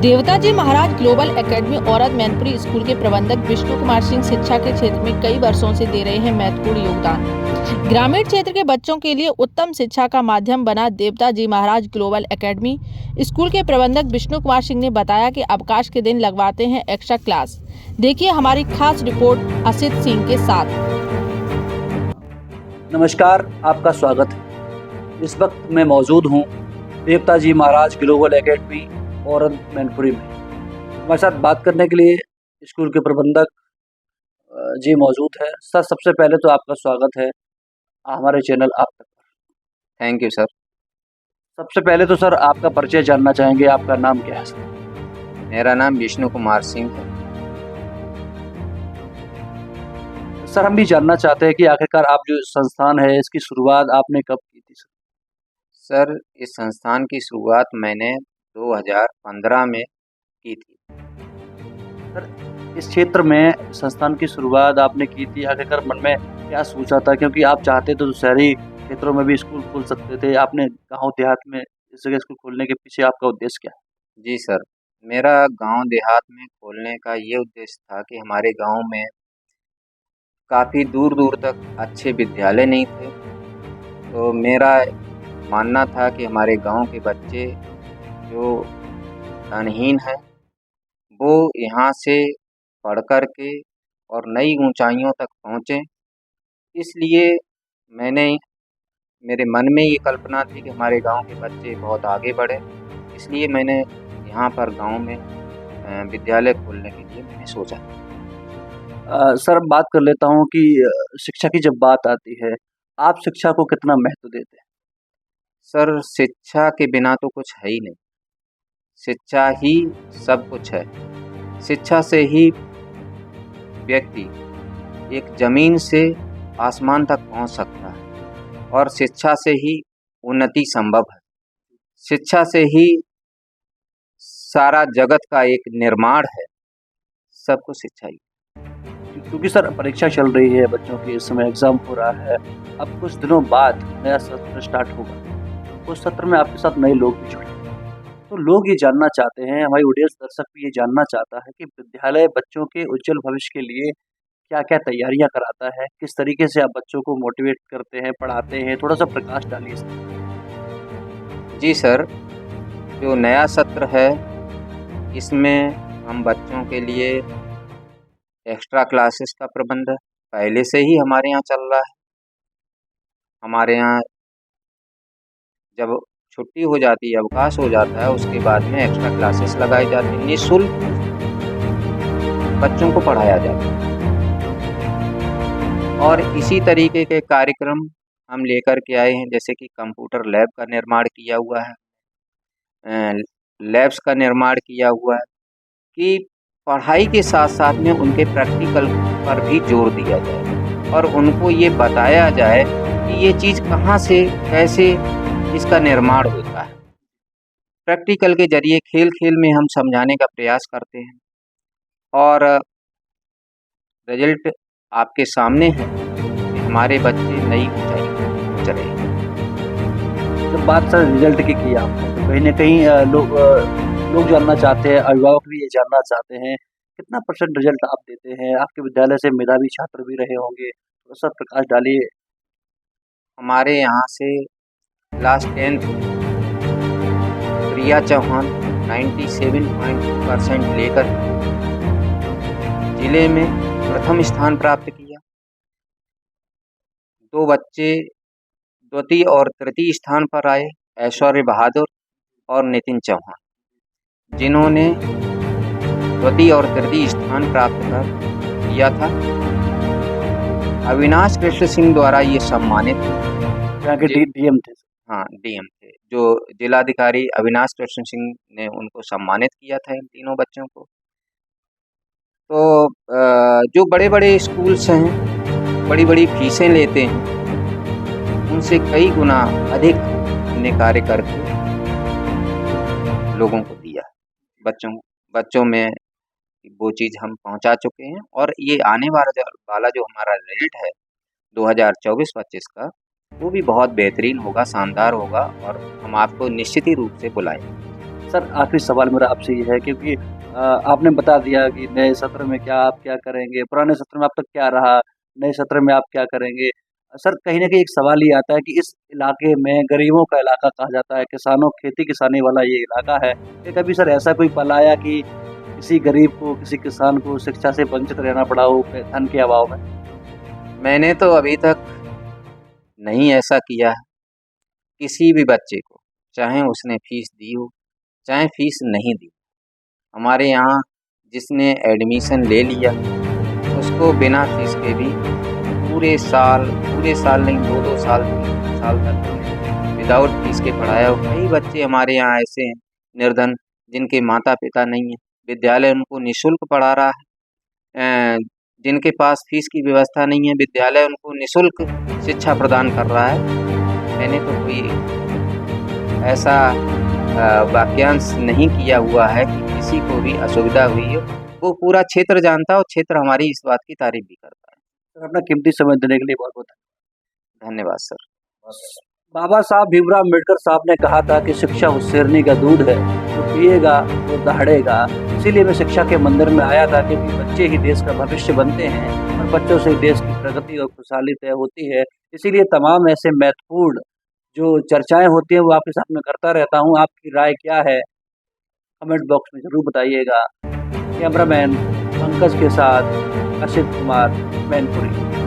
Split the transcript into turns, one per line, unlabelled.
देवता जी महाराज global academy औरत Mainpuri school के प्रबंधक विष्णु कुमार सिंह शिक्षा के क्षेत्र में कई वर्षों से दे रहे हैं महत्वपूर्ण योगदान। ग्रामीण क्षेत्र के बच्चों के लिए उत्तम शिक्षा का माध्यम बना देवता जी महाराज ग्लोबल एकेडमी स्कूल के प्रबंधक विष्णु कुमार सिंह ने बताया कि अवकाश के दिन लगवाते हैं एक्स्ट्रा क्लास। देखिए हमारी खास रिपोर्ट असित सिंह के साथ।
नमस्कार, आपका स्वागत है। इस वक्त मैं मौजूद हूँ देवता जी महाराज ग्लोबल एकेडमी औरत मैनपुरी में। हमारे साथ बात करने के लिए स्कूल के प्रबंधक जी मौजूद है। सर, सबसे पहले तो आपका स्वागत है हमारे चैनल आप तक।
Thank you sir.
सबसे पहले तो सर आपका परिचय जानना चाहेंगे, आपका नाम क्या है सर?
मेरा नाम विष्णु कुमार सिंह है।
सर, हम भी जानना चाहते हैं कि आखिरकार आप जो संस्थान है इसकी शुरुआत आपने कब की थी सर?
सर, इस संस्थान की शुरुआत मैंने 2015 में की थी।
सर, इस क्षेत्र में संस्थान की शुरुआत आपने की थी, आखिरकार मन में क्या सोचा था? क्योंकि आप चाहते तो शहरी क्षेत्रों में भी स्कूल खोल सकते थे, आपने गांव देहात में इस जगह स्कूल खोलने के पीछे आपका उद्देश्य क्या है?
जी सर, मेरा गांव देहात में खोलने का ये उद्देश्य था कि हमारे गांव में काफ़ी दूर दूर तक अच्छे विद्यालय नहीं थे। तो मेरा मानना था कि हमारे गांव के बच्चे जो धनहीन हैं वो यहाँ से पढ़ कर के और नई ऊंचाइयों तक पहुँचें। इसलिए मेरे मन में ये कल्पना थी कि हमारे गांव के बच्चे बहुत आगे बढ़े। इसलिए मैंने यहाँ पर गांव में विद्यालय खोलने के लिए मैंने सोचा।
सर, बात कर लेता हूँ कि शिक्षा की जब बात आती है, आप शिक्षा को कितना महत्व देते हैं?
सर, शिक्षा के बिना तो कुछ है ही नहीं। शिक्षा ही सब कुछ है। शिक्षा से ही व्यक्ति एक जमीन से आसमान तक पहुंच सकता है और शिक्षा से ही उन्नति संभव है। शिक्षा से ही सारा जगत का एक निर्माण है। सब कुछ शिक्षा ही।
क्योंकि सर परीक्षा चल रही है, बच्चों की इस समय एग्जाम हो रहा है। अब कुछ दिनों बाद नया सत्र स्टार्ट होगा। उस सत्र में आपके साथ नए लोग भी जुड़े, तो लोग ये जानना चाहते हैं, हमारी ऑडियंस दर्शक भी ये जानना चाहता है कि विद्यालय बच्चों के उज्जवल भविष्य के लिए क्या क्या तैयारियां कराता है, किस तरीके से आप बच्चों को मोटिवेट करते हैं, पढ़ाते हैं, थोड़ा सा प्रकाश डालिए इसमें।
जी सर, जो नया सत्र है इसमें हम बच्चों के लिए एक्स्ट्रा क्लासेस का प्रबंध पहले से ही हमारे यहाँ चल रहा है। हमारे यहाँ जब छुट्टी हो जाती है, अवकाश हो जाता है, उसके बाद में एक्स्ट्रा क्लासेस लगाई जाती हैं। निःशुल्क बच्चों को पढ़ाया जाता है और इसी तरीके के कार्यक्रम हम लेकर के आए हैं। जैसे कि कंप्यूटर लैब का निर्माण किया हुआ है, लैब्स का निर्माण किया हुआ है कि पढ़ाई के साथ साथ में उनके प्रैक्टिकल पर भी जोर दिया जाए और उनको ये बताया जाए कि ये चीज़ कहाँ से कैसे इसका निर्माण होता है। प्रैक्टिकल के जरिए खेल खेल में हम समझाने का प्रयास करते हैं और रिजल्ट आपके सामने है कि हमारे बच्चे नई ऊंचाई पर पहुंच रहे हैं।
जब बात सर रिजल्ट की आपने, तो कहीं ना कहीं लोग जानना चाहते हैं, अभिभावक भी ये जानना चाहते हैं कितना % रिजल्ट आप देते हैं? आपके विद्यालय से मेधावी छात्र भी रहे होंगे, थोड़ा सा प्रकाश डालिए।
हमारे यहाँ से क्लास 10th प्रिया चौहान 97.2% लेकर जिले में प्रथम स्थान प्राप्त किया। 2 बच्चे द्वितीय और तृतीय स्थान पर आए, ऐश्वर्य बहादुर और नितिन चौहान, जिन्होंने द्वितीय और तृतीय स्थान प्राप्त किया था। अविनाश कृष्ण सिंह द्वारा ये सम्मानित
डीएम थे।
हाँ, डीएम थे। जो जिलाधिकारी अविनाश कृष्ण सिंह ने उनको सम्मानित किया था इन तीनों बच्चों को। तो जो बड़े बड़े स्कूल्स हैं, बड़ी बड़ी फीसें लेते हैं, उनसे कई गुना अधिक हमने कार्य करके लोगों को दिया। बच्चों में वो चीज़ हम पहुंचा चुके हैं और ये आने वाला जो हमारा रिजल्ट है 2024-25 का, वो भी बहुत बेहतरीन होगा, शानदार होगा और हम आपको निश्चित ही रूप से बुलाएंगे।
सर आखिरी सवाल मेरा आपसे ये है क्योंकि आपने बता दिया कि नए सत्र में क्या आप क्या करेंगे, पुराने सत्र में अब तक क्या रहा, नए सत्र में आप क्या करेंगे? सर कहीं न कहीं एक सवाल ये आता है कि इस इलाके में गरीबों का इलाका कहा जाता है, किसानों खेती-किसानी वाला ये इलाका है। क्या कभी सर ऐसा कोई पल आया कि किसी गरीब को, किसी किसान को शिक्षा से वंचित रहना पड़ा हो धन के अभाव में?
मैंने तो अभी तक नहीं ऐसा किया है किसी भी बच्चे को, चाहे उसने फीस दी हो, चाहे फीस नहीं दी। हमारे यहाँ जिसने एडमिशन ले लिया उसको बिना फीस के भी पूरे साल नहीं 2-2 साल 3 साल तक हमने विदाउट फीस के पढ़ाया हो। कई बच्चे हमारे यहाँ ऐसे हैं निर्धन जिनके माता पिता नहीं हैं, विद्यालय उनको निःशुल्क पढ़ा रहा है। जिनके पास फीस की व्यवस्था नहीं है, विद्यालय उनको निःशुल्क शिक्षा प्रदान कर रहा है। मैंने तो कोई ऐसा वाक्यांश नहीं किया हुआ है कि किसी को भी असुविधा हुई हो। वो पूरा क्षेत्र जानता है और क्षेत्र हमारी इस बात की तारीफ भी करता है।
सर अपना कीमती समय देने के लिए बहुत-बहुत
धन्यवाद सर।
धन्यवाद। बाबा साहब भीमराव अम्बेडकर साहब ने कहा था कि शिक्षा उस शेरनी का दूध है, जो पिएगा वो दहाड़ेगा। इसीलिए मैं शिक्षा के मंदिर में आया था क्योंकि बच्चे ही देश का भविष्य बनते हैं और बच्चों से ही देश की प्रगति और खुशहाली तय होती है। इसीलिए तमाम ऐसे महत्वपूर्ण जो चर्चाएँ होती हैं वो आपके साथ में करता रहता हूँ। आपकी राय क्या है? कमेंट बॉक्स में ज़रूर बताइएगा। कैमरामैन पंकज के साथ असित कुमार मैनपुरी।